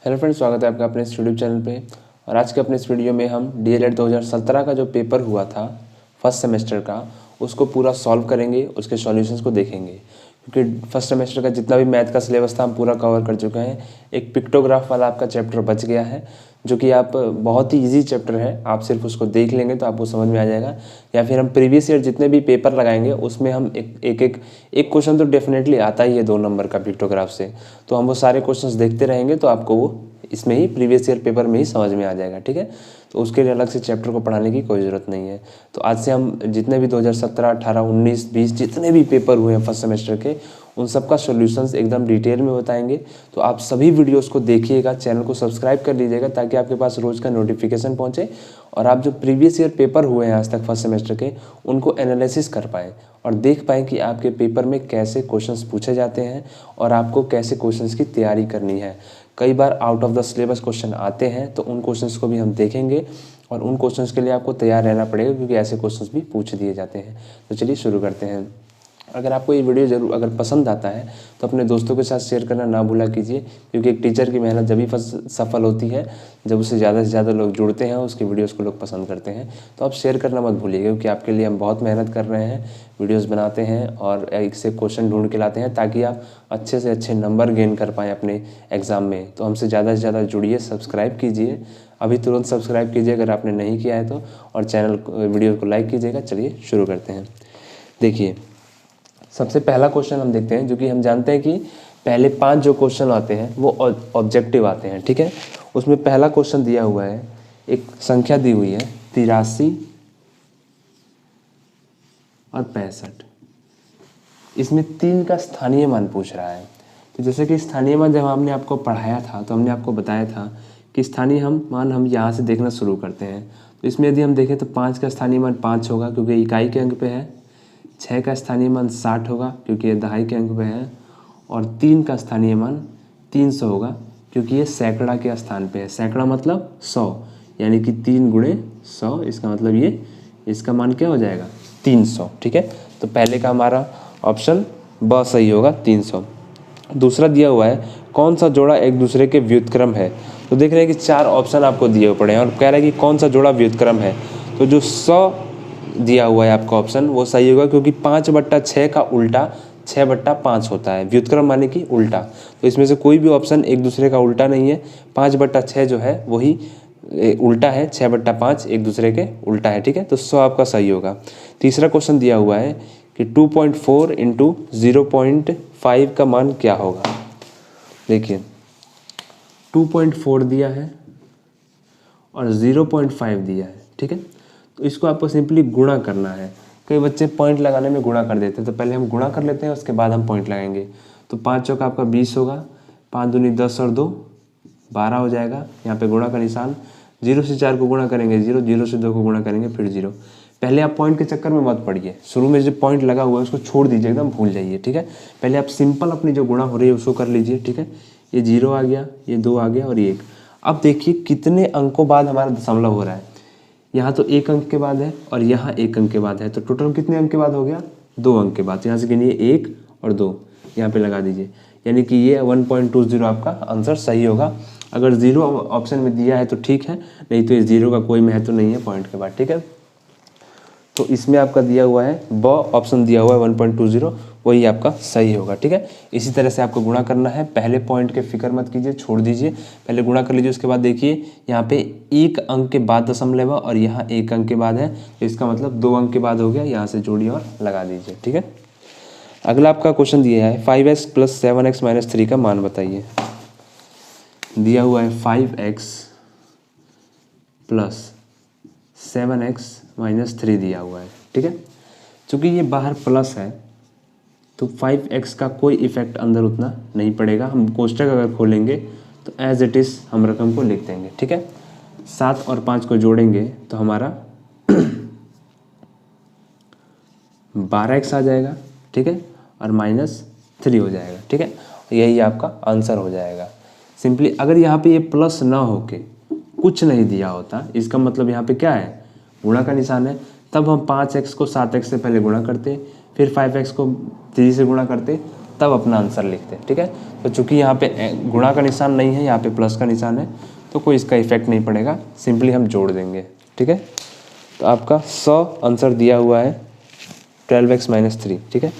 Hello friends, स्वागत है आपका अपने इस यूट्यूब चैनल पे। और आज के अपने इस वीडियो में हम डीएलएड 2017 का जो पेपर हुआ था फर्स्ट सेमेस्टर का, उसको पूरा सॉल्व करेंगे, उसके सॉल्यूशंस को देखेंगे। क्योंकि फर्स्ट सेमेस्टर का जितना भी मैथ का सिलेबस था हम पूरा कवर कर चुके हैं। एक पिक्टोग्राफ वाला आपका चैप्टर बच गया है, जो कि आप बहुत ही ईजी चैप्टर है, आप सिर्फ उसको देख लेंगे तो आपको समझ में आ जाएगा। या फिर हम प्रीवियस ईयर जितने भी पेपर लगाएंगे उसमें हम एक क्वेश्चन तो डेफिनेटली आता ही है 2 नंबर का पिक्टोग्राफ से, तो हम वो सारे क्वेश्चंस देखते रहेंगे तो आपको वो इसमें ही प्रीवियस ईयर पेपर में ही समझ में आ जाएगा। ठीक है, तो उसके लिए अलग से चैप्टर को पढ़ाने की कोई ज़रूरत नहीं है। तो आज से हम जितने भी 2017, 18, 19, 20 जितने भी पेपर हुए हैं फर्स्ट सेमेस्टर के, उन सब का सॉल्यूशंस एकदम डिटेल में बताएंगे। तो आप सभी वीडियोस को देखिएगा, चैनल को सब्सक्राइब कर लीजिएगा ताकि आपके पास रोज़ का नोटिफिकेशन पहुंचे और आप जो प्रीवियस ईयर पेपर हुए हैं आज तक फर्स्ट सेमेस्टर के, उनको एनालिसिस कर पाएँ और देख पाएँ कि आपके पेपर में कैसे क्वेश्चंस पूछे जाते हैं और आपको कैसे क्वेश्चंस की तैयारी करनी है। कई बार out of the syllabus question आते हैं तो उन क्वेश्चंस को भी हम देखेंगे और उन क्वेश्चंस के लिए आपको तैयार रहना पड़ेगा, क्योंकि ऐसे क्वेश्चंस भी पूछ दिए जाते हैं। तो चलिए शुरू करते हैं। अगर आपको ये वीडियो जरूर अगर पसंद आता है तो अपने दोस्तों के साथ शेयर करना ना भूला कीजिए, क्योंकि एक टीचर की मेहनत जब ही सफल होती है जब उससे ज़्यादा से ज़्यादा लोग जुड़ते हैं, उसकी वीडियोस को लोग पसंद करते हैं। तो आप शेयर करना मत भूलिएगा, क्योंकि आपके लिए हम बहुत मेहनत कर रहे हैं, वीडियोस बनाते हैं और एक से क्वेश्चन ढूंढ के लाते हैं ताकि आप अच्छे से अच्छे नंबर गेन कर पाएँ अपने एग्ज़ाम में। तो हमसे ज़्यादा से ज़्यादा जुड़िए, सब्सक्राइब कीजिए, अभी तुरंत सब्सक्राइब कीजिए अगर आपने नहीं किया है तो, और चैनल वीडियो को लाइक कीजिएगा। चलिए शुरू करते हैं। देखिए, सबसे पहला क्वेश्चन हम देखते हैं, जो कि हम जानते हैं कि पहले 5 जो क्वेश्चन आते हैं वो ऑब्जेक्टिव आते हैं। ठीक है, उसमें पहला क्वेश्चन दिया हुआ है, एक संख्या दी हुई है 83 और 65। इसमें 3 का स्थानीय मान पूछ रहा है। तो जैसे कि स्थानीय मान जब हमने आपको पढ़ाया था तो हमने आपको बताया था कि स्थानीय मान हम यहाँ से देखना शुरू करते हैं। तो इसमें यदि हम देखें तो 5 का स्थानीय मान 5 होगा क्योंकि इकाई के अंक पे है। 6 का स्थानीय मान 60 होगा क्योंकि ये दहाई के अंक पे है। और 3 का स्थानीय मान 300 होगा क्योंकि ये सैकड़ा के स्थान पे है। सैकड़ा मतलब 100, यानी कि 3 गुणे 100, इसका मतलब ये इसका मान क्या हो जाएगा 300। ठीक है, तो पहले का हमारा ऑप्शन ब सही होगा 300। दूसरा दिया हुआ है, कौन सा जोड़ा एक दूसरे के व्युत्क्रम है। तो देख रहे हैं कि 4 ऑप्शन आपको दिए हुए पड़े हैं और कह रहा है कि कौन सा जोड़ा व्युत्क्रम है। तो जो 100 दिया हुआ है आपका ऑप्शन वो सही होगा, क्योंकि 5/6 का उल्टा 6/5 होता है। व्युत्क्रम माने कि उल्टा, तो इसमें से कोई भी ऑप्शन एक दूसरे का उल्टा नहीं है। 5/6 जो है वही उल्टा है, 6/5 एक दूसरे के उल्टा है। ठीक है, तो 100 आपका सही होगा। तीसरा क्वेश्चन दिया हुआ है कि 2.4 इंटू 0.5 का मान क्या होगा। देखिए, 2.4 दिया है और 0.5 दिया है। ठीक है, तो इसको आपको सिंपली गुणा करना है। कई बच्चे पॉइंट लगाने में गुणा कर देते हैं, तो पहले हम गुणा कर लेते हैं, उसके बाद हम पॉइंट लगाएंगे। तो 5 चौका आपका 20 होगा, 5 दूनी 10 और 2 12 हो जाएगा। यहाँ पे गुणा का निशान, 0 से 4 को गुणा करेंगे 0, 0 से 2 को गुणा करेंगे फिर 0। पहले आप पॉइंट के चक्कर में मत पड़िए, शुरू में जो पॉइंट लगा हुआ है उसको छोड़ दीजिए, एकदम भूल जाइए। ठीक है, पहले आप सिंपल अपनी जो गुणा हो रही है उसको कर लीजिए। ठीक है, ये 0 आ गया, ये 2 आ गया और ये 1। अब देखिए कितने अंकों बाद हमारा दशमलव हो रहा है। यहाँ तो 1 अंक के बाद है और यहाँ 1 अंक के बाद है, तो टोटल कितने अंक के बाद हो गया 2 अंक के बाद। यहाँ से गिनिए 1 और 2, यहाँ पे लगा दीजिए, यानी कि ये 1.20 आपका आंसर सही होगा। अगर 0 ऑप्शन में दिया है तो ठीक है, नहीं तो इस 0 का कोई महत्व नहीं है पॉइंट के बाद। ठीक है, तो इसमें आपका दिया हुआ है ब ऑप्शन दिया हुआ है 1.20, वही आपका सही होगा। ठीक है, इसी तरह से आपको गुणा करना है। पहले पॉइंट के फिक्र मत कीजिए, छोड़ दीजिए, पहले गुणा कर लीजिए। उसके बाद देखिए यहाँ पे 1 अंक के बाद दशमलव और यहाँ 1 अंक के बाद है, तो इसका मतलब 2 अंक के बाद हो गया। यहाँ से जोड़िए और लगा दीजिए। ठीक है, अगला आपका क्वेश्चन दिया है 5x + 7x - 3 का मान बताइए। दिया हुआ है 5x + 7x - 3 दिया हुआ है। ठीक है, चूँकि ये बाहर प्लस है तो 5x का कोई इफेक्ट अंदर उतना नहीं पड़ेगा। हम कोष्टक अगर खोलेंगे तो एज इट इज़ हम रकम को लिख देंगे। ठीक है, 7 और 5 को जोड़ेंगे तो हमारा 12x आ जाएगा। ठीक है, और -3 हो जाएगा। ठीक है, यही आपका आंसर हो जाएगा। सिंपली अगर यहाँ पे ये प्लस ना होके कुछ नहीं दिया होता, इसका मतलब यहाँ पे क्या है गुणा का निशान है, तब हम 5x को 7x से पहले गुणा करते, फिर 5x को 3 से गुणा करते तब अपना आंसर लिखते हैं। ठीक है, तो चूंकि यहाँ पे गुणा का निशान नहीं है, यहाँ पे प्लस का निशान है, तो कोई इसका इफेक्ट नहीं पड़ेगा, सिंपली हम जोड़ देंगे। ठीक है, तो आपका 100 आंसर दिया हुआ है 12x - 3। ठीक है,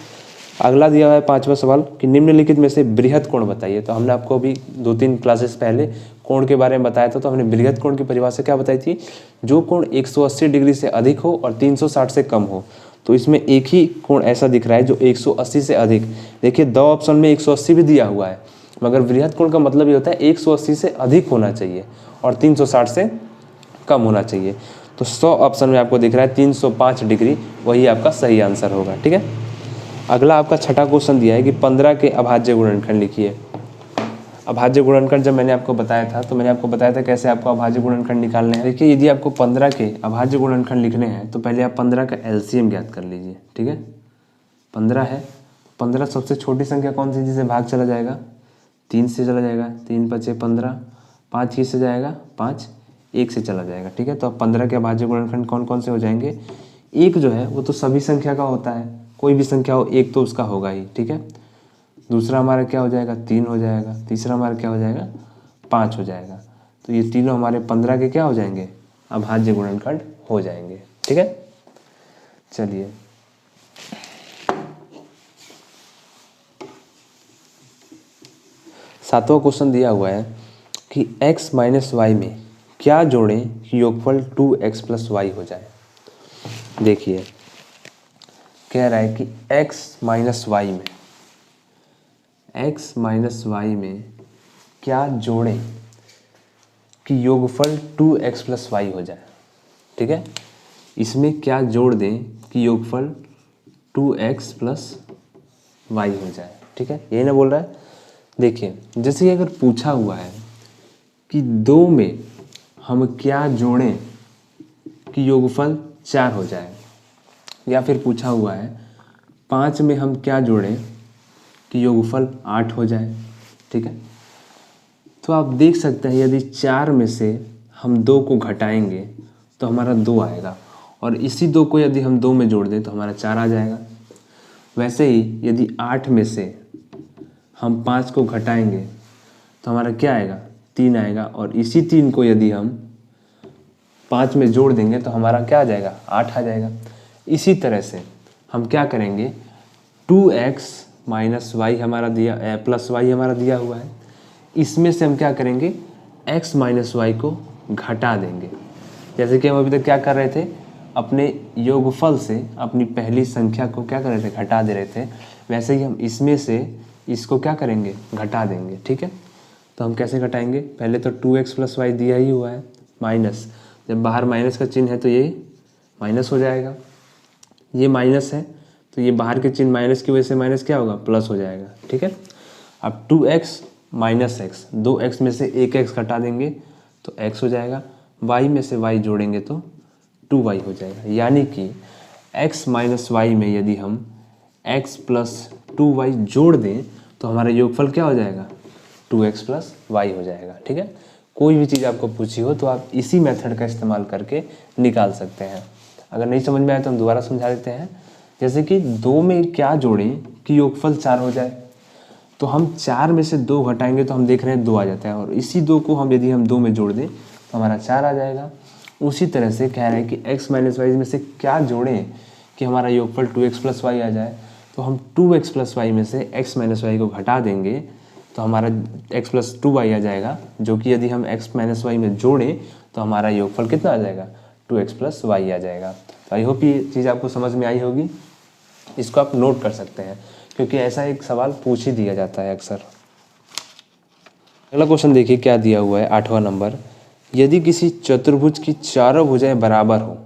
अगला दिया हुआ है 5वां सवाल कि निम्नलिखित में से बृहद कोण बताइए। तो हमने आपको अभी 2-3 क्लासेस पहले कोण के बारे में बताया था, तो हमने बृहद कोण की परिभाषा क्या बताई थी, जो कोण 180 डिग्री से अधिक हो और 360 से कम हो। तो इसमें एक ही कोण ऐसा दिख रहा है जो 180 से अधिक, देखिए 2 ऑप्शन में 180 भी दिया हुआ है, मगर बृहद कोण का मतलब ये होता है 180 से अधिक होना चाहिए और 360 से कम होना चाहिए। तो 100 ऑप्शन में आपको दिख रहा है 305 डिग्री, वही आपका सही आंसर होगा। ठीक है, अगला आपका छठा क्वेश्चन दिया है कि 15 के अभाज्य गुणनखंड लिखिए। अभाज्य गुणनखंड जब मैंने आपको बताया था, तो मैंने आपको बताया था कैसे आपको अभाज्य गुणनखंड निकालने हैं। देखिए, यदि आपको 15 के अभाज्य गुणनखंड लिखने हैं तो पहले आप 15 का एलसीएम ज्ञात कर लीजिए। ठीक है, 15 है, 15 सबसे छोटी संख्या कौन सी जिसे भाग चला जाएगा, 3 से चला जाएगा, 3 × 5 = 15, 5 किस से जाएगा, 5 1 से चला जाएगा। ठीक है, तो अब 15 के अभाज्य गुणनखंड कौन कौन से हो जाएंगे, एक जो है वो तो सभी संख्या का होता है, कोई भी संख्या हो एक तो उसका होगा ही। ठीक है, दूसरा हमारा क्या हो जाएगा, 3 हो जाएगा, तीसरा हमारा क्या हो जाएगा, 5 हो जाएगा। तो ये तीनों हमारे 15 के क्या हो जाएंगे, अभाज्य गुणनखंड हो जाएंगे। ठीक है, चलिए सातवां क्वेश्चन दिया हुआ है कि x - y में क्या जोड़ें कि योगफल 2x + y हो जाए। देखिए, कह रहा है कि x - y में क्या जोड़ें कि योगफल 2x + y हो जाए। ठीक है, इसमें क्या जोड़ दें कि योगफल 2x + y हो जाए। ठीक है, यही ना बोल रहा है। देखिए, जैसे अगर पूछा हुआ है कि 2 में हम क्या जोड़ें कि योगफल 4 हो जाए, या फिर पूछा हुआ है 5 में हम क्या जोड़ें कि योगफल 8 हो जाए। ठीक है, तो आप देख सकते हैं यदि 4 में से हम 2 को घटाएंगे तो हमारा 2 आएगा, और इसी 2 को यदि हम 2 में जोड़ दें तो हमारा 4 आ जाएगा। वैसे ही यदि 8 में से हम 5 को घटाएंगे तो हमारा क्या आएगा, 3 आएगा, और इसी 3 को यदि हम 5 में जोड़ देंगे तो हमारा क्या आ जाएगा, 8 आ जाएगा। इसी तरह से हम क्या करेंगे, 2x - y हमारा दिया + y हमारा दिया हुआ है, इसमें से हम क्या करेंगे, x - y को घटा देंगे। जैसे कि हम अभी तक क्या कर रहे थे, अपने योगफल से अपनी पहली संख्या को क्या कर रहे थे, घटा दे रहे थे, वैसे ही हम इसमें से इसको क्या करेंगे, घटा देंगे। ठीक है, तो हम कैसे घटाएंगे, पहले तो 2x + y दिया ही हुआ है, माइनस, जब बाहर माइनस का चिन्ह है तो ये माइनस हो जाएगा, ये माइनस है तो ये बाहर के चिन्ह माइनस की वजह से माइनस क्या होगा, प्लस हो जाएगा। ठीक है, अब 2x - x, 2x में से 1x घटा देंगे तो x हो जाएगा, y में से y जोड़ेंगे तो 2y हो जाएगा। यानी कि x - y में यदि हम x + 2y जोड़ दें तो हमारा योगफल क्या हो जाएगा, 2x + y हो जाएगा। ठीक है, कोई भी चीज़ आपको पूछी हो तो आप इसी मेथड का इस्तेमाल करके निकाल सकते हैं। अगर नहीं समझ में आए तो हम दोबारा समझा देते हैं। जैसे कि 2 में क्या जोड़ें कि योगफल 4 हो जाए, तो हम 4 में से 2 घटाएंगे तो हम देख रहे हैं 2 आ जाता है, और इसी 2 को हम यदि हम 2 में जोड़ दें तो हमारा 4 आ जाएगा। उसी तरह से कह रहे हैं कि x - y में से क्या जोड़ें कि हमारा योगफल 2x + y आ जाए, तो हम 2x + y में से x - y को घटा देंगे तो हमारा x + 2y आ जाएगा, जो कि यदि हम x - y में जोड़ें तो हमारा योगफल कितना आ जाएगा, 2x + y आ जाएगा। तो आई होप ये चीज़ आपको समझ में आई होगी। इसको आप नोट कर सकते हैं क्योंकि ऐसा एक सवाल पूछ ही दिया जाता है अक्सर। अगला क्वेश्चन देखिए क्या दिया हुआ है, 8वां नंबर, यदि किसी चतुर्भुज की चारों भुजाएं बराबर हो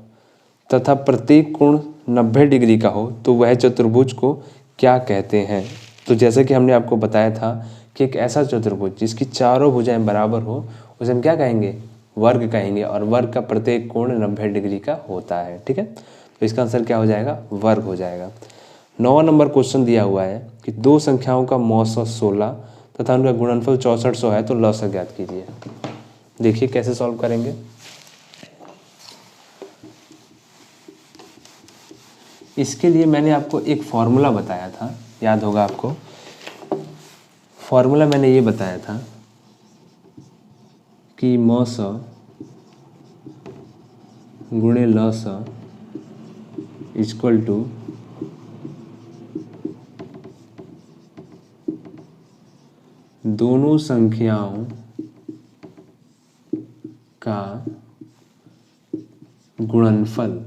तथा प्रत्येक कोण 90 डिग्री का हो तो वह चतुर्भुज को क्या कहते हैं। तो जैसे कि हमने आपको बताया था कि एक ऐसा चतुर्भुज जिसकी चारों भुजाएं बराबर हो उसे हम क्या कहेंगे, वर्ग कहेंगे, और वर्ग का प्रत्येक कोण 90 डिग्री का होता है। ठीक है, तो इसका आंसर क्या हो जाएगा, वर्ग हो जाएगा। 9वां नंबर क्वेश्चन दिया हुआ है कि 2 संख्याओं का मौसा 16 तथा उनका गुणनफल 6400 है तो लसाअ ज्ञात कीजिए। देखिए कैसे सॉल्व करेंगे। इसके लिए मैंने आपको एक फॉर्मूला बताया था, याद होगा आपको, फॉर्मूला मैंने ये बताया था कि मौस गुणे लस इक्वल टू दोनों संख्याओं का गुणनफल।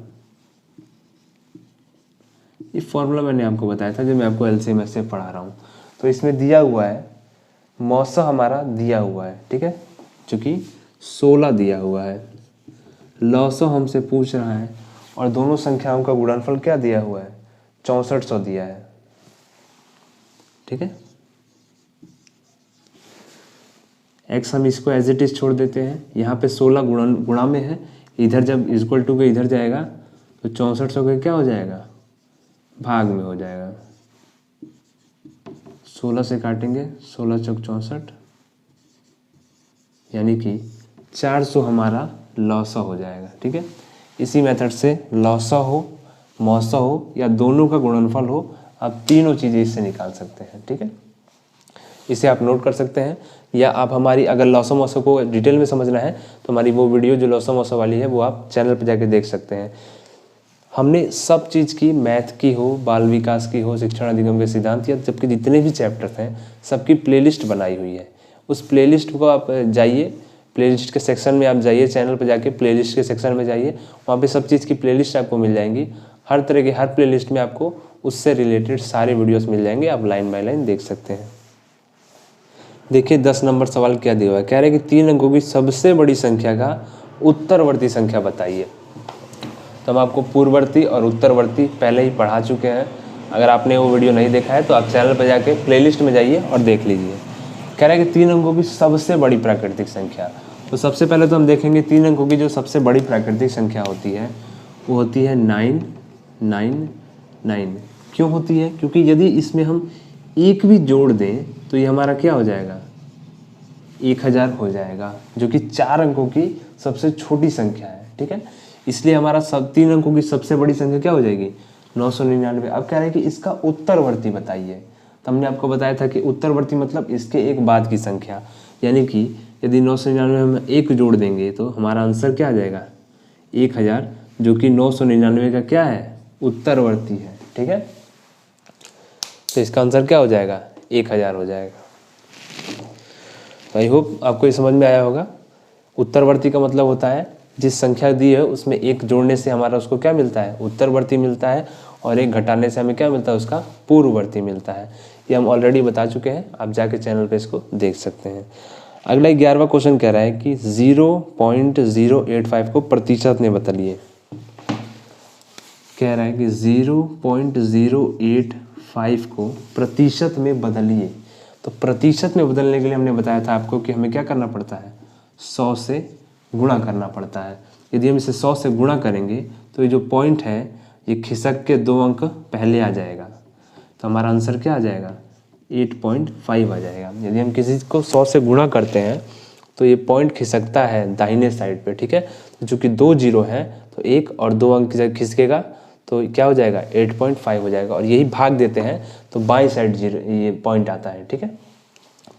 ये फॉर्मूला मैंने आपको बताया था जब मैं आपको एलसीएम से पढ़ा रहा हूँ। तो इसमें दिया हुआ है मौसा हमारा दिया हुआ है, ठीक है, चूँकि 16 दिया हुआ है, लौसो हमसे पूछ रहा है और दोनों संख्याओं का गुणनफल क्या दिया हुआ है 6400 दिया है, ठीक है। एक्स हम इसको एज इट इज छोड़ देते हैं, यहाँ पे 16 गुणा में है, इधर जब इक्वल टू के इधर जाएगा तो 6400 का क्या हो जाएगा भाग में हो जाएगा। 16 से काटेंगे 16 चौक 64, यानी कि 400 हमारा लौसा हो जाएगा, ठीक है। इसी मेथड से लौसा हो, मौसा हो या दोनों का गुणनफल हो, आप तीनों चीज़ें इससे निकाल सकते हैं, ठीक है। इसे आप नोट कर सकते हैं, या आप हमारी अगर लौसा मौसा को डिटेल में समझना है तो हमारी वो वीडियो जो लौसा मौसा वाली है वो आप चैनल पर जाके देख सकते हैं। हमने सब चीज़ की, मैथ की हो, बाल विकास की हो, शिक्षण अधिगम के सिद्धांत या जबकि जितने भी चैप्टर्स हैं सबकी प्लेलिस्ट बनाई हुई है। उस प्लेलिस्ट को आप जाइए, प्लेलिस्ट के सेक्शन में आप जाइए, चैनल पर जाके प्लेलिस्ट के सेक्शन में जाइए, वहाँ पे सब चीज़ की प्लेलिस्ट आपको मिल जाएंगी। हर तरह की हर प्लेलिस्ट में आपको उससे रिलेटेड सारे वीडियोस मिल जाएंगे, आप लाइन बाय लाइन देख सकते हैं। देखिए 10 नंबर सवाल क्या दिया हुआ है, कह रहे हैं कि 3 अंकों की सबसे बड़ी संख्या का उत्तरवर्ती संख्या बताइए। तो हम आपको पूर्ववर्ती और उत्तरवर्ती पहले ही पढ़ा चुके हैं, अगर आपने वो वीडियो नहीं देखा है तो आप चैनल पर जाके प्लेलिस्ट में जाइए और देख लीजिए। कह रहे हैं कि 3 अंकों की सबसे बड़ी प्राकृतिक संख्या। तो सबसे पहले तो हम देखेंगे 3 अंकों की जो सबसे बड़ी प्राकृतिक संख्या होती है वो होती है 999। क्यों होती है? क्योंकि यदि इसमें हम एक भी जोड़ दें तो ये हमारा क्या हो जाएगा 1000 हो जाएगा, जो कि 4 अंकों की सबसे छोटी संख्या है, ठीक है। इसलिए हमारा 3 अंकों की सबसे बड़ी संख्या क्या हो जाएगी 999। अब कह रहे हैं कि इसका उत्तरवर्ती बताइए। तो हमने आपको बताया था कि उत्तरवर्ती मतलब इसके एक बाद की संख्या, यानी कि यदि 999 में 1 जोड़ देंगे तो हमारा आंसर क्या आ जाएगा 1000, जो कि 999 का क्या है उत्तरवर्ती है, ठीक है। तो इसका आंसर क्या हो जाएगा 1000 हो जाएगा। आई होप आपको ये समझ में आया होगा। उत्तरवर्ती का मतलब होता है जिस संख्या दी है उसमें 1 जोड़ने से हमारा उसको क्या मिलता है उत्तरवर्ती मिलता है, और 1 घटाने से हमें क्या मिलता है उसका पूर्ववर्ती मिलता है। ये हम ऑलरेडी बता चुके हैं, आप जाके चैनल पे इसको देख सकते हैं। अगला 11वां क्वेश्चन कह रहा है कि 0.085 को प्रतिशत में बदलिए। कह रहा है कि 0.085 को प्रतिशत में बदलिए। तो प्रतिशत में बदलने के लिए हमने बताया था आपको कि हमें क्या करना पड़ता है 100 से गुणा करना पड़ता है। यदि हम इसे 100 से गुणा करेंगे तो ये जो पॉइंट है ये खिसक के 2 अंक पहले आ जाएगा, तो हमारा आंसर क्या आ जाएगा 8.5 आ जाएगा। यदि हम किसी को 100 से गुणा करते हैं तो ये पॉइंट खिसकता है दाहिने साइड पे, ठीक है। तो चूँकि 2 जीरो है तो 1 और 2 अंक खिसकेगा तो क्या हो जाएगा 8.5 हो जाएगा, और यही भाग देते हैं तो बाईं साइड जीरो ये पॉइंट आता है, ठीक है।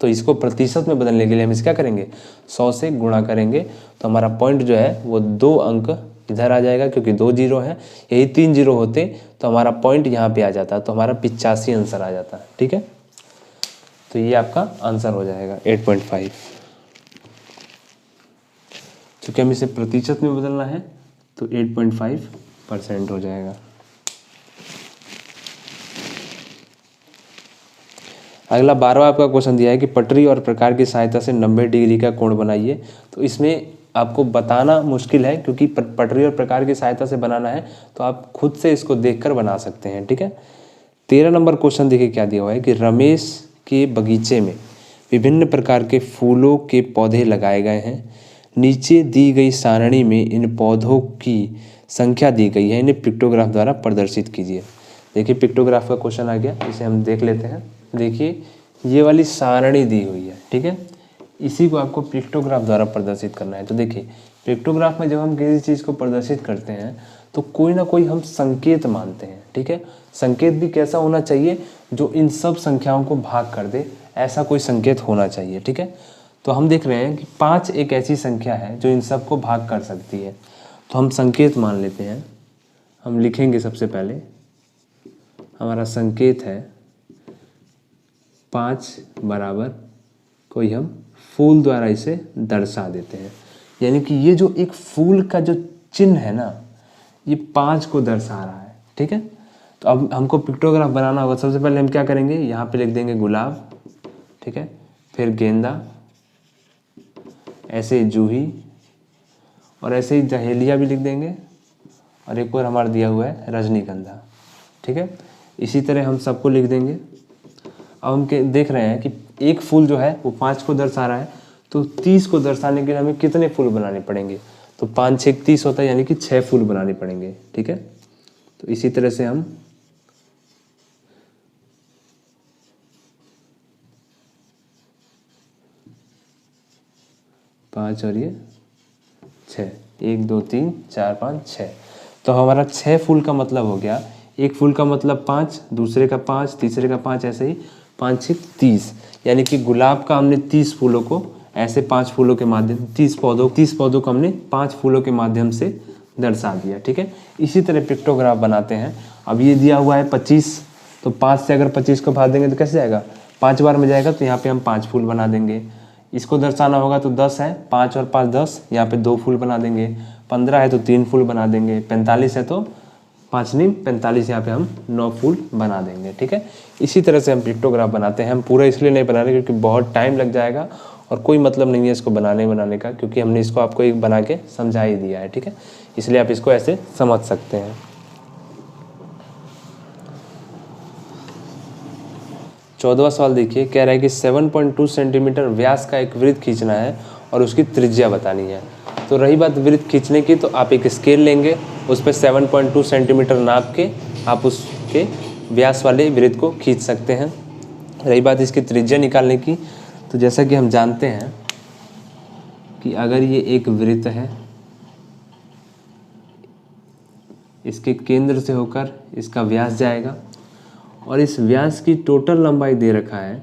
तो इसको प्रतिशत में बदलने के लिए हम इसे क्या करेंगे 100 से गुणा करेंगे, तो हमारा पॉइंट जो है वो 2 अंक इधर आ जाएगा, क्योंकि 2 जीरो है, यही 3 जीरो होते तो हमारा पॉइंट यहाँ पे आ जाता, तो हमारा 85 आंसर आ जाता, ठीक है। तो ये आपका आंसर हो जाएगा 8.5। चूँकि हम इसे प्रतिशत में बदलना है तो 8.5% हो जाएगा। अगला 12वां आपका क्वेश्चन दिया है कि पटरी और प्रकार की सहायता से 90 डिग्री का कोण बनाइए। तो इसमें आपको बताना मुश्किल है, क्योंकि पटरी और प्रकार की सहायता से बनाना है तो आप खुद से इसको देखकर बना सकते हैं, ठीक है। 13 नंबर क्वेश्चन देखिए क्या दिया हुआ है कि रमेश के बगीचे में विभिन्न प्रकार के फूलों के पौधे लगाए गए हैं। नीचे दी गई सारणी में इन पौधों की संख्या दी गई है, इन्हें पिक्टोग्राफ द्वारा प्रदर्शित कीजिए। देखिए पिक्टोग्राफ का क्वेश्चन आ गया, इसे हम देख लेते हैं। देखिए ये वाली सारणी दी हुई है, ठीक है, इसी को आपको पिक्टोग्राफ द्वारा प्रदर्शित करना है। तो देखिए पिक्टोग्राफ में जब हम किसी चीज़ को प्रदर्शित करते हैं तो कोई ना कोई हम संकेत मानते हैं, ठीक है। संकेत भी कैसा होना चाहिए जो इन सब संख्याओं को भाग कर दे, ऐसा कोई संकेत होना चाहिए। ठीक है, तो हम देख रहे हैं कि 5 एक ऐसी संख्या है जो इन सबको भाग कर सकती है। तो हम संकेत मान लेते हैं, हम लिखेंगे सबसे पहले हमारा संकेत है 5 बराबर कोई हम फूल द्वारा इसे दर्शा देते हैं। यानी कि ये जो एक फूल का जो चिन्ह है ना, ये 5 को दर्शा रहा है। ठीक है, तो अब हमको पिक्टोग्राफ बनाना होगा। सबसे पहले हम क्या करेंगे, यहाँ पे लिख देंगे गुलाब, ठीक है, फिर गेंदा, ऐसे ही जूही, और ऐसे ही डहेलिया भी लिख देंगे, और एक और हमारा दिया हुआ है रजनीगंधा। ठीक है, इसी तरह हम सबको लिख देंगे। अब हम देख रहे हैं कि एक फूल जो है वो 5 को दर्शा रहा है, तो 30 को दर्शाने के लिए हमें कितने फूल बनाने पड़ेंगे, तो 5 6 30 होता है, यानी कि 6 फूल बनाने पड़ेंगे। ठीक है, तो इसी तरह से हम 5 और ये 6, 1 2 3 4 5 6, तो हमारा 6 फूल का मतलब हो गया। एक फूल का मतलब 5, दूसरे का 5, तीसरे का 5, ऐसे ही 5 6 30, यानी कि गुलाब का हमने 30 फूलों को ऐसे 5 फूलों के माध्यम 30 पौधों को हमने 5 फूलों के माध्यम से दर्शा दिया। ठीक है, इसी तरह पिक्टोग्राफ बनाते हैं। अब ये दिया हुआ है 25, तो 5 से अगर 25 को भाग देंगे तो कैसे जाएगा, 5 बार में जाएगा, तो यहाँ पे हम 5 फूल बना देंगे। इसको दर्शाना होगा तो 10 है, 5 और 5 10, यहाँ पे 2 फूल बना देंगे। 15 है तो 3 फूल बना देंगे। 45 है तो 5 नहीं 45, यहाँ पे हम 9 फूल बना देंगे। ठीक है, इसी तरह से हम पिक्टोग्राफ बनाते हैं। हम पूरा इसलिए नहीं बना रहे क्योंकि बहुत टाइम लग जाएगा और कोई मतलब नहीं है इसको बनाने का, क्योंकि हमने इसको आपको एक बना के समझा ही दिया है। ठीक है, इसलिए आप इसको ऐसे समझ सकते हैं। 14वां सवाल देखिए, कह रहा है कि 7.2 सेंटीमीटर व्यास का एक वृत्त खींचना है और उसकी त्रिज्या बतानी है। तो रही बात वृत्त खींचने की, तो आप एक स्केल लेंगे, उस पर 7.2 सेंटीमीटर नाप के आप उसके व्यास वाले वृत्त को खींच सकते हैं। रही बात इसकी त्रिज्या निकालने की, तो जैसा कि हम जानते हैं कि अगर ये एक वृत्त है, इसके केंद्र से होकर इसका व्यास जाएगा, और इस व्यास की टोटल लंबाई दे रखा है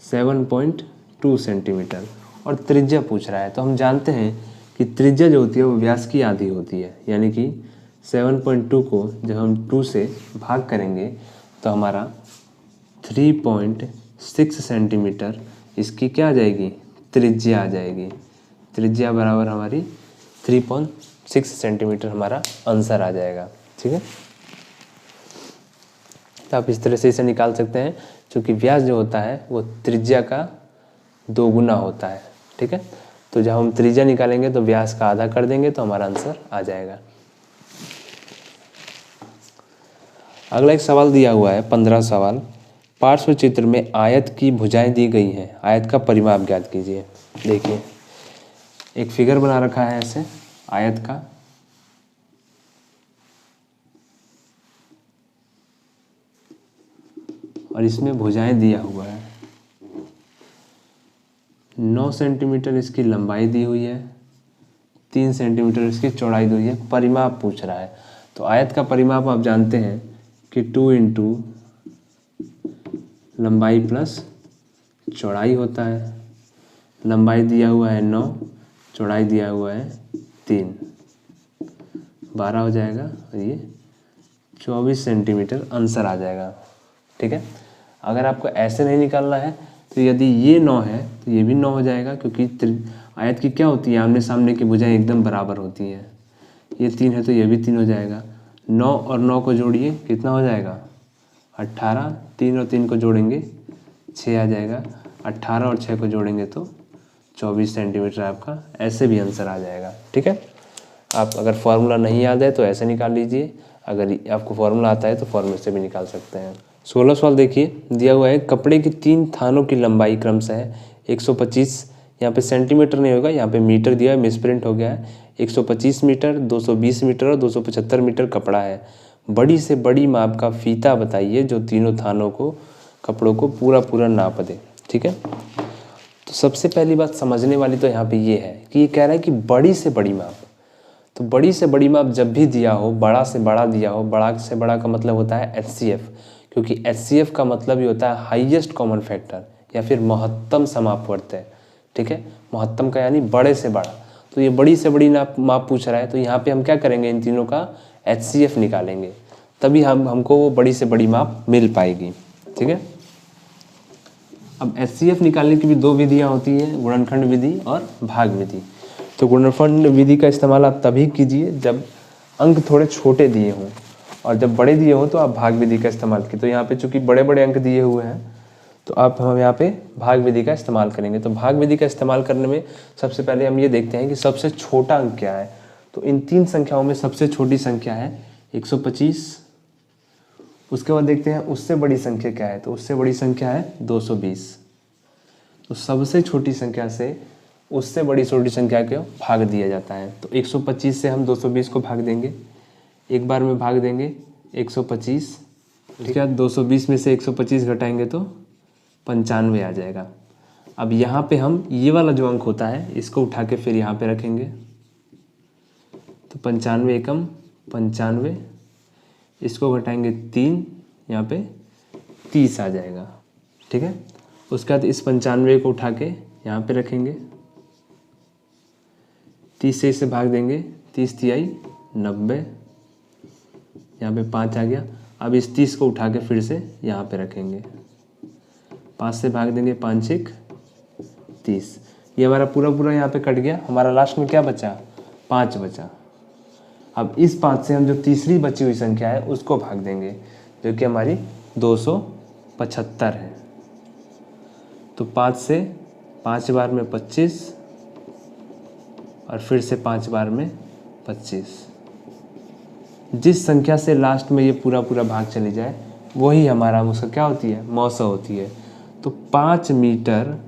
7.2 सेंटीमीटर, और त्रिज्या पूछ रहा है। तो हम जानते हैं कि त्रिज्या जो होती है वो व्यास की आधी होती है, यानी कि 7.2 को जब हम 2 से भाग करेंगे तो हमारा 3.6 सेंटीमीटर इसकी क्या आ जाएगी, त्रिज्या आ जाएगी। त्रिज्या बराबर हमारी 3.6 सेंटीमीटर हमारा आंसर आ जाएगा। ठीक है, तो आप इस तरह से इसे निकाल सकते हैं, क्योंकि व्यास जो होता है वो त्रिज्या का 2 गुना होता है। ठीक है, तो जब हम त्रिज्या निकालेंगे तो व्यास का आधा कर देंगे तो हमारा आंसर आ जाएगा। अगला एक सवाल दिया हुआ है 15 सवाल, पार्श्व चित्र में आयत की भुजाएं दी गई हैं, आयत का परिमाप ज्ञात कीजिए। देखिए एक फिगर बना रखा है ऐसे आयत का, और इसमें भुजाएं दिया हुआ है। 9 सेंटीमीटर इसकी लंबाई दी हुई है, 3 सेंटीमीटर इसकी चौड़ाई दी हुई है। परिमाप पूछ रहा है, तो आयत का परिमाप आप जानते हैं कि 2 इंटू लंबाई प्लस चौड़ाई होता है। लंबाई दिया हुआ है 9, चौड़ाई दिया हुआ है 3, 12 हो जाएगा, और ये 24 सेंटीमीटर आंसर आ जाएगा। ठीक है, अगर आपको ऐसे नहीं निकालना है तो यदि ये 9 है तो ये भी 9 हो जाएगा, क्योंकि आयत की क्या होती है, आमने सामने की भुजाएं एकदम बराबर होती हैं। ये 3 है तो ये भी 3 हो जाएगा। 9 और 9 को जोड़िए, कितना हो जाएगा 18, 3 और 3 को जोड़ेंगे 6 आ जाएगा। 18 और 6 को जोड़ेंगे तो 24 सेंटीमीटर आपका ऐसे भी आंसर आ जाएगा। ठीक है, आप अगर फार्मूला नहीं याद है तो ऐसे निकाल लीजिए, अगर आपको फार्मूला आता है तो फार्मूले से भी निकाल सकते हैं। 16 सवाल देखिए, दिया हुआ है कपड़े की 3 थानों की लंबाई क्रमशः 125, यहाँ पे सेंटीमीटर नहीं होगा, यहाँ पे मीटर दिया है, मिसप्रिंट हो गया है। 125 मीटर, 220 मीटर और 275 मीटर कपड़ा है। बड़ी से बड़ी माप का फीता बताइए जो तीनों थानों को कपड़ों को पूरा नाप दे। ठीक है, तो सबसे पहली बात समझने वाली तो यहाँ पे ये है कि ये कह रहा है कि बड़ी से बड़ी माप, तो बड़ी से बड़ी माप जब भी दिया हो, बड़ा से बड़ा दिया हो, बड़ा से बड़ा का मतलब होता है HCF, क्योंकि HCF का मतलब ही होता है हाईएस्ट कॉमन फैक्टर, या फिर महत्तम समापवर्त है। ठीक है, महत्तम का यानी बड़े से बड़ा, तो ये बड़ी से बड़ी माप पूछ रहा है, तो यहाँ पे हम क्या करेंगे, इन तीनों का HCF निकालेंगे, तभी हमको वो बड़ी से बड़ी माप मिल पाएगी। ठीक है, अब HCF निकालने की भी दो विधियाँ होती हैं, गुणनखंड विधि और भाग विधि। तो गुणनखंड विधि का इस्तेमाल आप तभी कीजिए जब अंक थोड़े छोटे दिए हों, और जब बड़े दिए हों तो आप भाग विधि का इस्तेमाल कीजिए। तो यहाँ पे चूंकि बड़े बड़े अंक दिए हुए हैं तो हम यहाँ पे भाग विधि का इस्तेमाल करेंगे। तो भाग विधि का इस्तेमाल करने में सबसे पहले हम ये देखते हैं कि सबसे छोटा अंक क्या है। तो इन तीन संख्याओं में सबसे छोटी संख्या है 125। उसके बाद देखते हैं उससे बड़ी संख्या क्या है, तो उससे बड़ी संख्या है 220। तो सबसे छोटी संख्या से उससे बड़ी छोटी संख्या को भाग दिया जाता है। तो 125 से हम 220 को भाग देंगे, एक बार में भाग देंगे 125। ठीक है, 220 में से 125 घटाएंगे तो 95 आ जाएगा। अब यहाँ पे हम ये वाला जो अंक होता है इसको उठा के फिर यहाँ पे रखेंगे, तो 95 एकम 95, इसको घटाएंगे 3, यहाँ पे 30 आ जाएगा। ठीक है, उसके बाद इस 95 को उठा के यहाँ पे रखेंगे, 30 से इसे भाग देंगे, 30 तिहाई 90, यहाँ पे 5 आ गया। अब इस 30 को उठा के फिर से यहाँ पे रखेंगे, 5 से भाग देंगे, 5 एक 30। ये हमारा पूरा यहाँ पे कट गया, हमारा लास्ट में क्या बचा, 5 बचा। अब इस 5 से हम जो तीसरी बची हुई संख्या है उसको भाग देंगे, जो कि हमारी 275 है। तो 5 से 5 बार में 25 और फिर से 5 बार में 25। जिस संख्या से लास्ट में ये पूरा भाग चली जाए वही हमारा उसका क्या होती है, मौसा होती है। तो 5 मीटर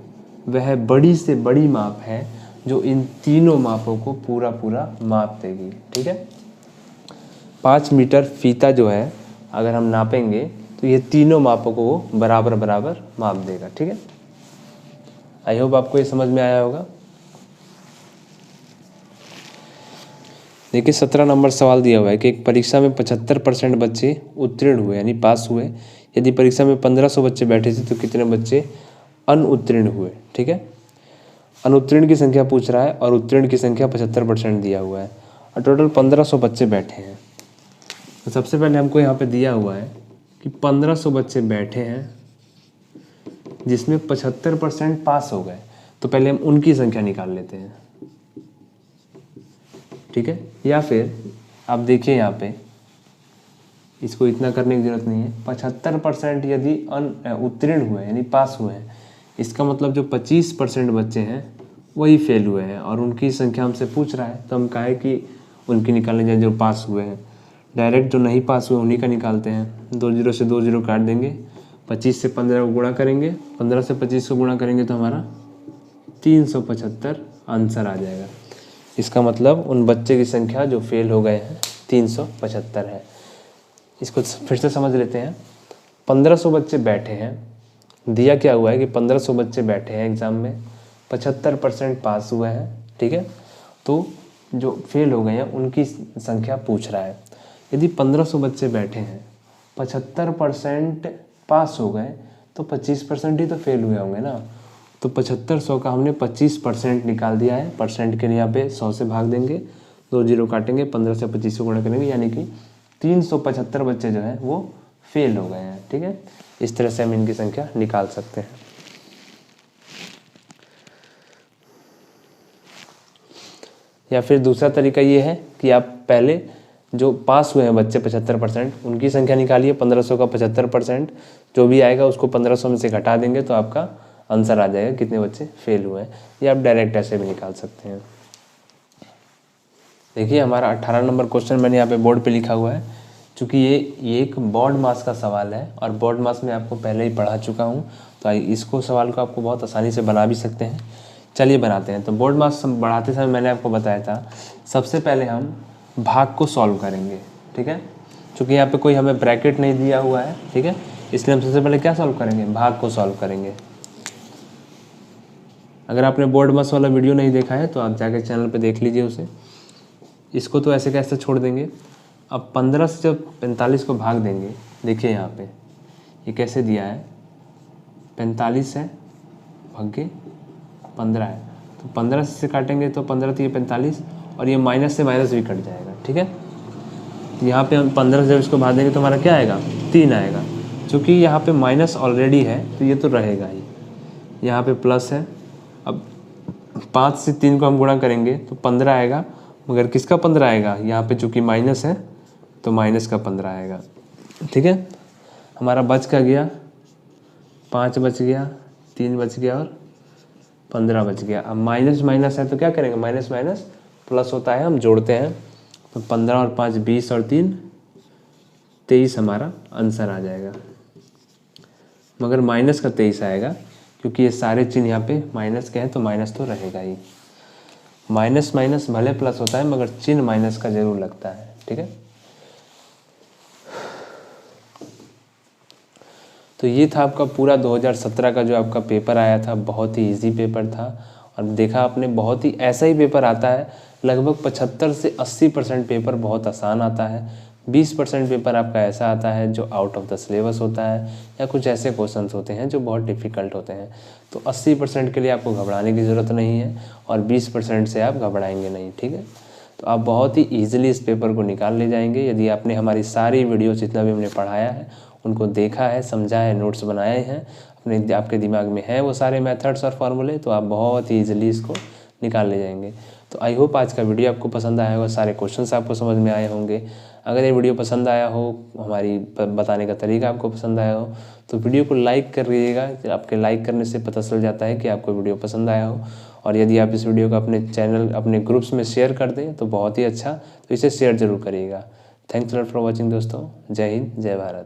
वह बड़ी से बड़ी माप है जो इन तीनों मापों को पूरा माप देगी। ठीक है, 5 मीटर फीता जो है अगर हम नापेंगे तो ये तीनों मापों को वो बराबर माप देगा। ठीक है, आई होप आपको ये समझ में आया होगा। देखिए 17 नंबर सवाल दिया हुआ है कि एक परीक्षा में 75% बच्चे उत्तीर्ण हुए यानी पास हुए, यदि परीक्षा में 1500 बच्चे बैठे थे तो कितने बच्चे अनुत्तीर्ण हुए। ठीक है, अनुत्तीर्ण की संख्या पूछ रहा है और उत्तीर्ण की संख्या 75% दिया हुआ है और टोटल 1500 बच्चे बैठे हैं। तो सबसे पहले हमको यहाँ पे दिया हुआ है कि 1500 बच्चे बैठे हैं जिसमें 75% पास हो गए, तो पहले हम उनकी संख्या निकाल लेते हैं। ठीक है, या फिर आप देखिए यहाँ पे इसको इतना करने की जरूरत नहीं है। 75% यदि उत्तीर्ण हुए यानी पास हुए हैं, इसका मतलब जो 25% बच्चे हैं वही फेल हुए हैं और उनकी संख्या हमसे पूछ रहा है, तो हम कहे कि उनकी निकालने जाए जो पास हुए हैं। डायरेक्ट जो नहीं पास हुए उन्हीं का निकालते हैं। 2 0 से 2 0 काट देंगे, 25 से 15 को गुणा करेंगे, 15 से 25 को गुणा करेंगे तो हमारा 375 आंसर आ जाएगा। इसका मतलब उन बच्चे की संख्या जो फेल हो गए हैं 375 है। इसको फिर से समझ लेते हैं। 1500 बच्चे बैठे हैं, दिया क्या हुआ है कि 1500 बच्चे बैठे हैं एग्ज़ाम में, 75% पास हुए हैं। ठीक है, तो जो फेल हो गए हैं उनकी संख्या पूछ रहा है। यदि 1500 बच्चे बैठे हैं, 75% पास हो गए तो 25% ही तो फेल हुए होंगे ना। तो 7500 का हमने 25% निकाल दिया है। परसेंट के लिए यहाँ पे 100 से भाग देंगे, 2 0 काटेंगे, 15 से 25 को गुणा करेंगे, यानी कि 375 बच्चे जो हैं वो फेल हो गए हैं। ठीक है, इस तरह से हम इनकी संख्या निकाल सकते हैं। या फिर दूसरा तरीका ये है कि आप पहले जो पास हुए हैं बच्चे 75% उनकी संख्या निकालिए। 1500 का 75% जो भी आएगा उसको 1500 में से घटा देंगे तो आपका आंसर आ जाएगा कितने बच्चे फेल हुए हैं। या आप डायरेक्ट ऐसे भी निकाल सकते हैं। देखिए हमारा 18 नंबर क्वेश्चन मैंने यहाँ पे बोर्ड पे लिखा हुआ है। चूँकि ये एक बोर्ड मास का सवाल है और बोर्ड मास में आपको पहले ही पढ़ा चुका हूँ, तो इसको सवाल को आपको बहुत आसानी से बना भी सकते हैं। चलिए बनाते हैं। तो बोर्ड मास बढ़ाते समय मैंने आपको बताया था सबसे पहले हम भाग को सॉल्व करेंगे। ठीक है, चूँकि यहाँ पे कोई हमें ब्रैकेट नहीं दिया हुआ है, ठीक है, इसलिए हम सबसे पहले क्या सॉल्व करेंगे, भाग को सॉल्व करेंगे। अगर आपने बोर्ड मास वाला वीडियो नहीं देखा है तो आप जाके चैनल पे देख लीजिए उसे। इसको तो ऐसे कैसे छोड़ देंगे। अब 15 से जब 45 को भाग देंगे, देखिए यहाँ पे ये कैसे दिया है, 45 है भागे 15 है, तो 15 से काटेंगे तो 15 तो ये 45, और ये माइनस से माइनस भी कट जाएगा, ठीक है। तो यहाँ पे हम 15 से जब इसको भाग देंगे तो हमारा क्या आएगा, 3 आएगा। चूँकि यहाँ पे माइनस ऑलरेडी है तो ये तो रहेगा ही, यहाँ पे प्लस है। अब 5 से 3 को हम गुणा करेंगे तो 15 आएगा, मगर किसका 15 आएगा, यहाँ पे चूँकि माइनस है तो माइनस का 15 आएगा, ठीक है। हमारा बच का गया 5 बच गया, 3 बच गया और 15 बच गया। अब माइनस माइनस है तो क्या करेंगे, माइनस माइनस प्लस होता है, हम जोड़ते हैं। तो 15 और 5 20 और 3 23 हमारा आंसर आ जाएगा, मगर माइनस का 23 आएगा क्योंकि ये सारे चिन्ह यहाँ पे माइनस के हैं तो माइनस तो रहेगा ही। माइनस माइनस भले प्लस होता है मगर चिन्ह माइनस का जरूर लगता है, ठीक है। तो ये था आपका पूरा 2017 का जो आपका पेपर आया था, बहुत ही इजी पेपर था। और देखा आपने, बहुत ही ऐसा ही पेपर आता है, लगभग 75 से 80% पेपर बहुत आसान आता है। 20% पेपर आपका ऐसा आता है जो आउट ऑफ द सिलेबस होता है, या कुछ ऐसे क्वेश्चंस होते हैं जो बहुत डिफ़िकल्ट होते हैं। तो 80% के लिए आपको घबराने की ज़रूरत नहीं है, और 20% से आप घबराएंगे नहीं, ठीक है। तो आप बहुत ही ईजिली इस पेपर को निकाल ले जाएंगे यदि आपने हमारी सारी वीडियो जितना भी हमने पढ़ाया है उनको देखा है, समझा है, नोट्स बनाए हैं, अपने आपके दिमाग में है वो सारे मेथड्स और फार्मूले, तो आप बहुत ही ईजिली इसको निकाल ले जाएंगे। तो आई होप आज का वीडियो आपको पसंद आया होगा, सारे क्वेश्चंस आपको समझ में आए होंगे। अगर ये वीडियो पसंद आया हो, हमारी बताने का तरीका आपको पसंद आया हो, तो वीडियो को लाइक कर दीजिएगा। आपके लाइक करने से पता चल जाता है कि आपको वीडियो पसंद आया हो। और यदि आप इस वीडियो को अपने चैनल, अपने ग्रुप्स में शेयर कर दें तो बहुत ही अच्छा, तो इसे शेयर जरूर करिएगा। थैंक्स लॉट फॉर वॉचिंग दोस्तों। जय हिंद, जय भारत।